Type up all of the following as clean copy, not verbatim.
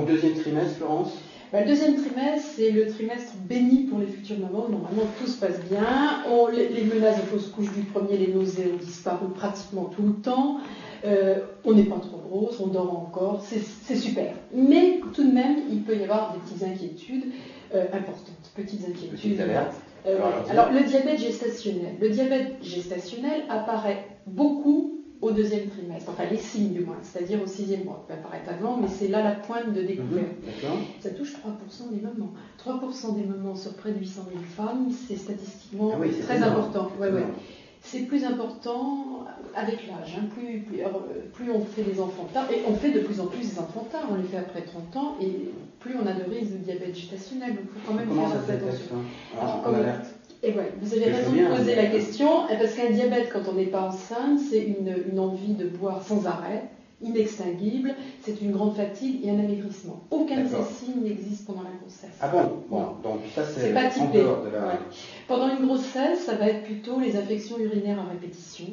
Donc deuxième trimestre, Florence? Le deuxième trimestre, c'est le trimestre béni pour les futures mamans. Normalement, tout se passe bien. Les menaces de fausse couche du premier, les nausées ont disparu pratiquement tout le temps. On n'est pas trop grosse, on dort encore. C'est super. Mais tout de même, il peut y avoir des petites inquiétudes importantes. Petites inquiétudes. Petite alerte. Alors, le diabète gestationnel. Le diabète gestationnel apparaît beaucoup au deuxième trimestre, enfin les signes du moins, c'est-à-dire au 6e mois. Il peut apparaître avant, mais c'est là la pointe de découverte. Ça touche 3% des mamans. 3% des mamans sur près de 800 000 femmes, c'est statistiquement très important. C'est plus important avec l'âge. Hein. Plus on fait des enfants tard, et on fait de plus en plus des enfants tard, on les fait après 30 ans, et plus on a de risques de diabète gestationnel. Donc il faut quand même faire attention. Et voilà, vous avez raison de poser la question, parce qu'un diabète, quand on n'est pas enceinte, c'est une envie de boire sans arrêt, inextinguible, c'est une grande fatigue et un amaigrissement. Aucun de ces signes n'existe pendant la grossesse. Ah bon, donc ça c'est pas en dehors de la... Pendant une grossesse, ça va être plutôt les infections urinaires à répétition.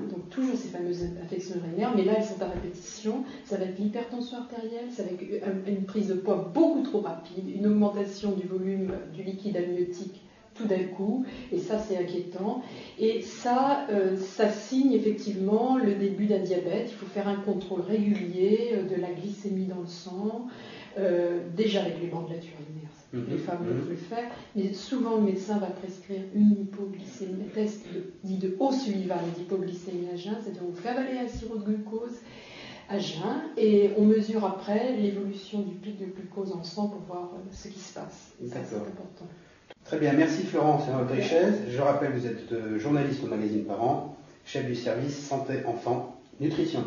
Donc toujours ces fameuses infections urinaires, mais là elles sont à répétition. Ça va être l'hypertension artérielle, ça va être une prise de poids beaucoup trop rapide, une augmentation du volume du liquide amniotique tout d'un coup, et ça c'est inquiétant. Et ça signe effectivement le début d'un diabète. Il faut faire un contrôle régulier de la glycémie dans le sang, déjà avec les bandelettes urinaires. Les femmes peuvent le faire, mais souvent le médecin va prescrire une hypoglycémie, un test dit de haut sullivan d'hypoglycémie à jeun, c'est-à-dire on fait avaler un sirop de glucose à jeun et on mesure après l'évolution du pic de glucose en sang pour voir ce qui se passe. Et ça c'est important. Très bien, merci Florence Richez. Je rappelle, vous êtes journaliste au magazine Parents, chef du service Santé Enfant Nutrition.